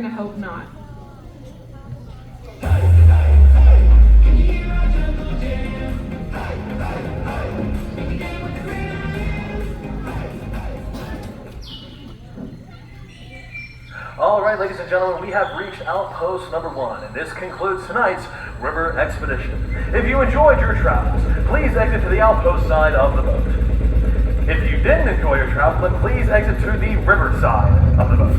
I hope not. All right, ladies and gentlemen, we have reached outpost number 1, and this concludes tonight's river expedition. If you enjoyed your travels, please exit to the outpost side of the boat. If you didn't enjoy your travel, then please exit to the river side of the boat.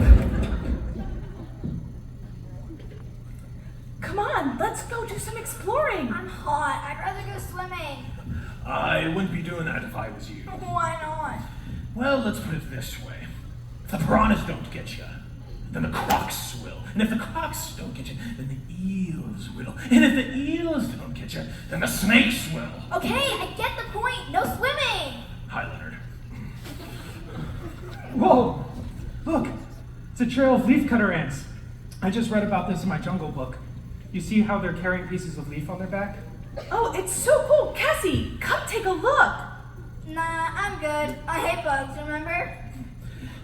Come on, let's go do some exploring. I'm hot. I'd rather go swimming. I wouldn't be doing that if I was you. Why not? Well, let's put it this way. If the piranhas don't get you, then the crocs will. And if the crocs don't get you, then the eels will. And if the eels don't get you, then the snakes will. Okay, I get the point. No swimming. Hi, Leonard. Whoa! Look! It's a trail of leafcutter ants. I just read about this in my jungle book. You see how they're carrying pieces of leaf on their back? Oh, it's so cool. Cassie, come take a look. Nah, I'm good. I hate bugs, remember?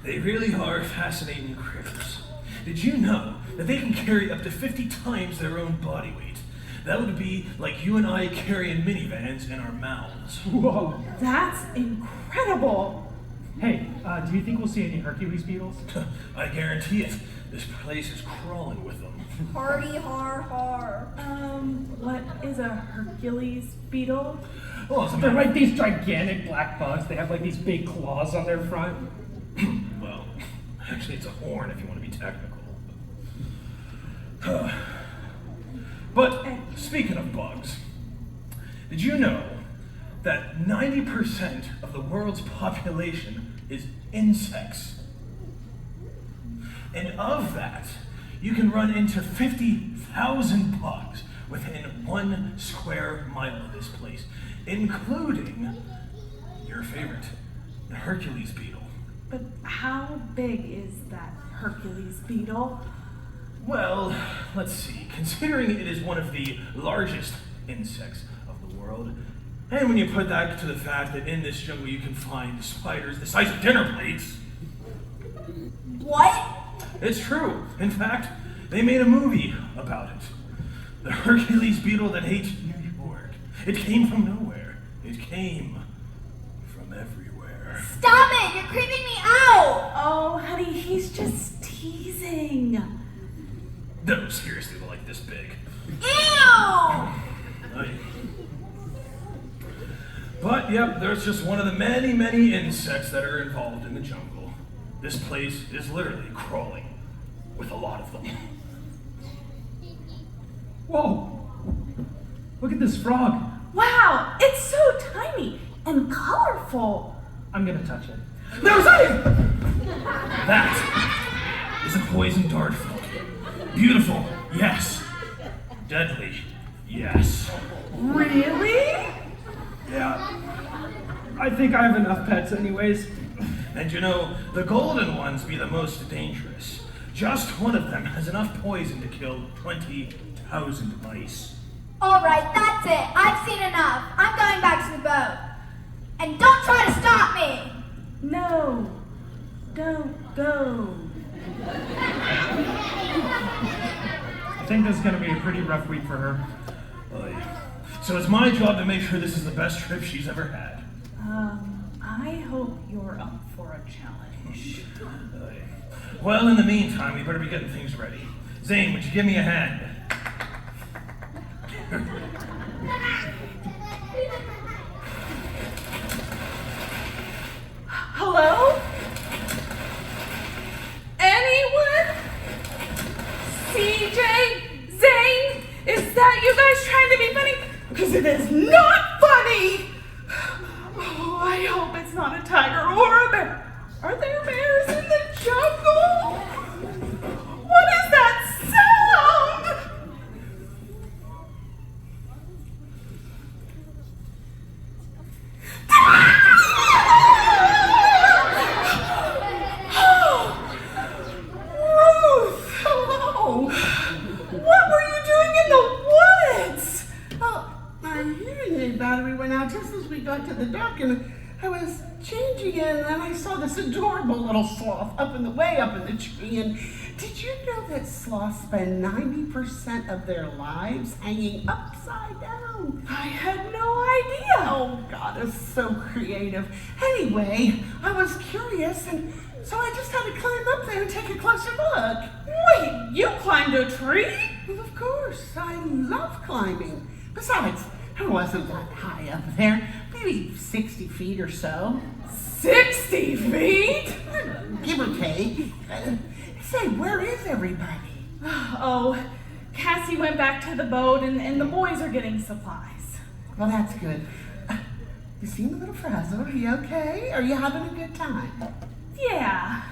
They really are fascinating critters. Did you know that they can carry up to 50 times their own body weight? That would be like you and I carrying minivans in our mouths. Whoa! That's incredible. Hey, do you think we'll see any Hercules beetles? I guarantee it. This place is crawling with them. Party har har. What is a Hercules beetle? Well, as a They're matter like these gigantic black bugs. They have like these big claws on their front. well, actually it's a horn if you want to be technical. But speaking of bugs, did you know that 90% of the world's population is insects? And of that, you can run into 50,000 bugs within 1 square mile of this place, including your favorite, the Hercules beetle. But how big is that Hercules beetle? Well, let's see. Considering it is one of the largest insects of the world, and when you put that to the fact that in this jungle you can find spiders the size of dinner plates. What? It's true. In fact, they made a movie about it. The Hercules beetle that hates New York. It came from nowhere. It came from everywhere. Stop it! You're creeping me out! Oh, honey, he's just teasing. No, seriously, they're like this big. Ew! But, yep, there's just one of the many, many insects that are involved in the jungle. This place is literally crawling with a lot of them. Whoa! Look at this frog. Wow, it's so tiny and colorful. I'm gonna touch it. No, that is a poison dart frog. Beautiful, yes. Deadly, yes. Really? Yeah. I think I have enough pets anyways. And you know, the golden ones be the most dangerous. Just one of them has enough poison to kill 20,000 mice. Alright, that's it. I've seen enough. I'm going back to the boat. And don't try to stop me! No, don't go. I think this is gonna be a pretty rough week for her. So it's my job to make sure this is the best trip she's ever had. I hope you're up for a challenge. Well, in the meantime, we better be getting things ready. Zane, would you give me a hand? Hello? Anyone? CJ? Zane? Is that you guys trying to be funny? Because it is not funny! Oh, I hope it's not a tiger or a bear. Are there bears in the jungle? What is that sound? Ruth, hello. What were you doing in the woods? Oh, my hearing aid battery went out just as we got to the dock, and I was changing it, and then I saw this adorable little sloth way up in the tree, and Did you know that sloths spend 90% of their lives hanging upside down? I had no idea. Oh, God is so creative. Anyway, I was curious, and so I just had to climb up there and take a closer look. Wait, you climbed a tree? Well, of course, I love climbing. Besides, it wasn't that high up there, maybe 60 feet or so. 60 feet? Give or take. Say, where is everybody? Oh, Cassie went back to the boat and the boys are getting supplies. Well, that's good. You seem a little frazzled. Are you okay? Are you having a good time? Yeah,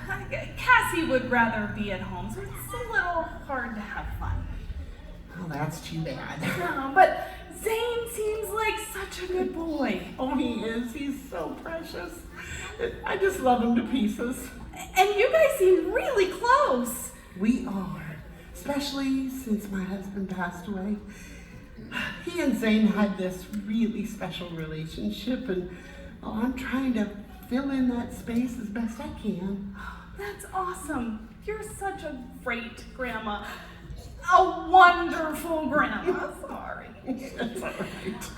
Cassie would rather be at home, so it's a little hard to have fun. Oh, that's too bad. No, but Zane seems like such a good boy. Oh, he is. He's so precious. I just love him to pieces. And you guys seem really close. We are, especially since my husband passed away. He and Zane had this really special relationship, and I'm trying to fill in that space as best I can. That's awesome. You're such a great grandma. A wonderful grandma. Sorry. That's all right.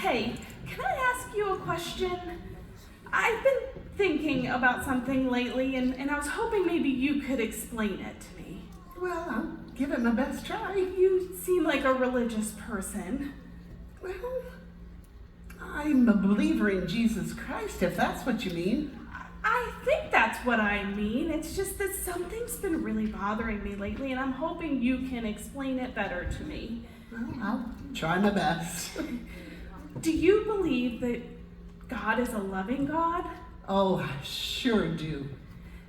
Hey, can I ask you a question? I've been thinking about something lately, and I was hoping maybe you could explain it to me. Well, I'll give it my best try. You seem like a religious person. Well, I'm a believer in Jesus Christ, if that's what you mean. I think that's what I mean. It's just that something's been really bothering me lately, and I'm hoping you can explain it better to me. Well, I'll try my best. Do you believe that God is a loving God? Oh, I sure do.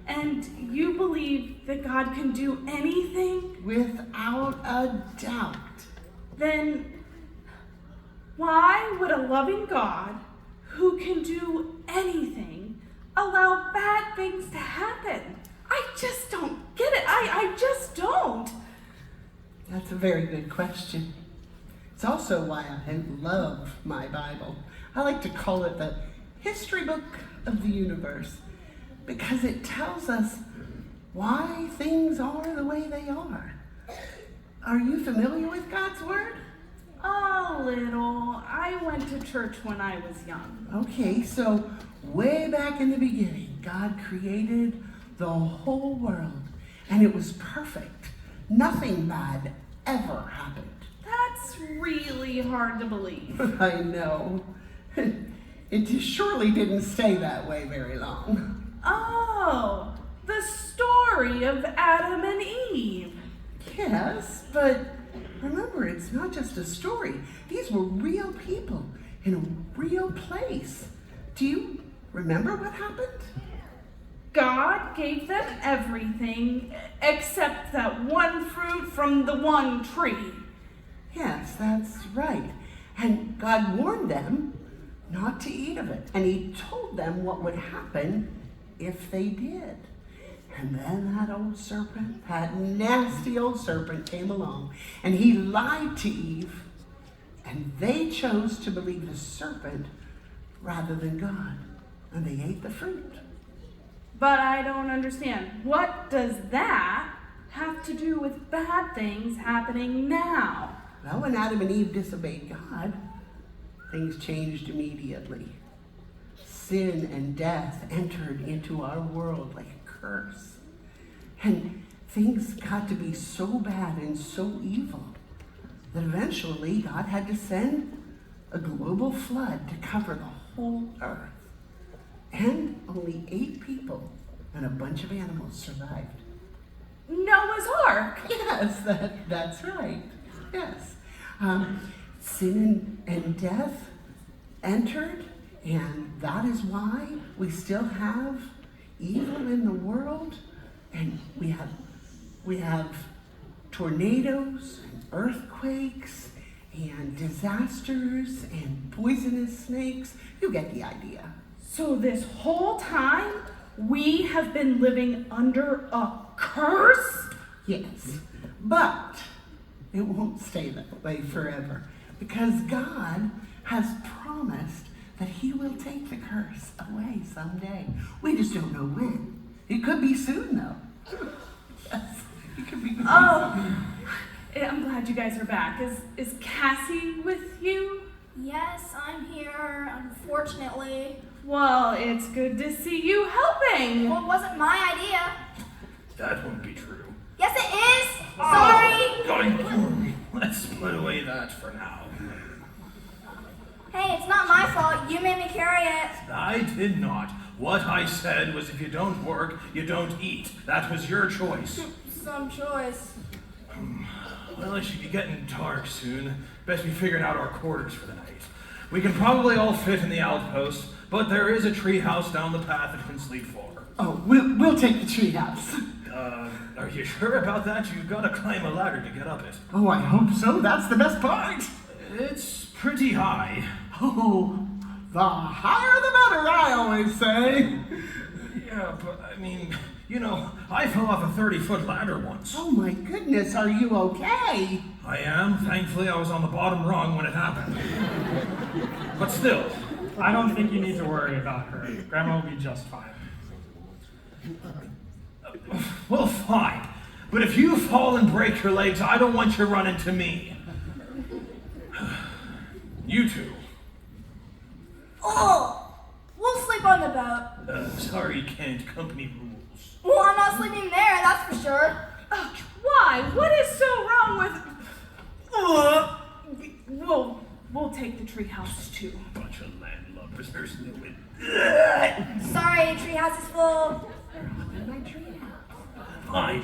And you believe that God can do anything? Without a doubt. Then why would a loving God who can do anything allow bad things to happen? I just don't get it. I just don't. That's a very good question. It's also why I love my Bible. I like to call it the history book of the universe, because it tells us why things are the way they are. Are you familiar with God's Word? A little. I went to church when I was young. Okay, so way back in the beginning, God created the whole world, and it was perfect. Nothing bad ever happened. That's really hard to believe. I know. It surely didn't stay that way very long. Oh, the story of Adam and Eve. Yes, but remember, it's not just a story. These were real people in a real place. Do you remember what happened? God gave them everything except that one fruit from the one tree. Yes, that's right. And God warned them not to eat of it. And he told them what would happen if they did. And then that old serpent, that nasty old serpent came along, and he lied to Eve, and they chose to believe the serpent rather than God, and they ate the fruit. But I don't understand. What does that have to do with bad things happening now? Well, when Adam and Eve disobeyed God, things changed immediately. Sin and death entered into our world like a curse. And things got to be so bad and so evil that eventually God had to send a global flood to cover the whole earth. And only 8 people and a bunch of animals survived. Noah's Ark. Yes, that's right. Yes. Sin and death entered, and that is why we still have evil in the world, and we have tornadoes and earthquakes and disasters and poisonous snakes. You get the idea. So this whole time, we have been living under a curse? Yes, but it won't stay that way forever, because God has promised that he will take the curse away someday. We just don't know when. It could be soon, though. Yes, you can be. Oh, I'm glad you guys are back. Is Cassie with you? Yes, I'm here, unfortunately. Well, it's good to see you helping. Well, it wasn't my idea. That won't be true. Yes, it is. Sorry. Let's split away that for now. Hey, it's not my fault. You made me carry it. I did not. What I said was if you don't work, you don't eat. That was your choice. Some choice. Well, it should be getting dark soon. Best be figuring out our quarters for the night. We can probably all fit in the outpost, but there is a tree house down the path that we can sleep for. Oh, we'll take the treehouse. Are you sure about that? You've got to climb a ladder to get up it. Oh, I hope so. That's the best part. It's pretty high. Oh, the higher the better, I always say. Yeah, but I mean, you know, I fell off a 30-foot ladder once. Oh my goodness, are you okay? I am. Thankfully, I was on the bottom rung when it happened. But still. I don't think you need to worry about her. Grandma will be just fine. Well, fine. But if you fall and break your legs, I don't want you running to me. You two. Oh, we'll sleep on the boat. Sorry, can't. Company rules. Well, I'm not sleeping there, that's for sure. Why? What is so wrong with... We'll take the treehouse too. Bunch of landlubbers. There's no way. Sorry, treehouse is full. Fine.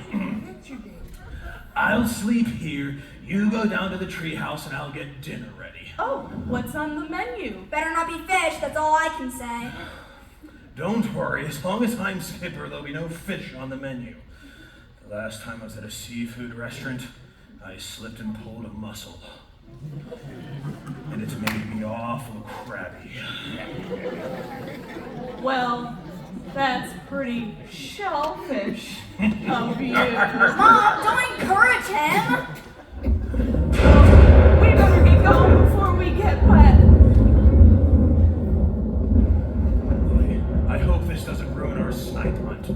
I'll sleep here. You go down to the treehouse and I'll get dinner ready. Oh, what's on the menu? Better not be fish, that's all I can say. Don't worry. As long as I'm skipper, there'll be no fish on the menu. The last time I was at a seafood restaurant, I slipped and pulled a mussel. And it's made me awful crabby. Well, that's pretty shellfish of you. Mom, don't encourage him. We better get going before we get wet. I hope this doesn't ruin our snipe hunt.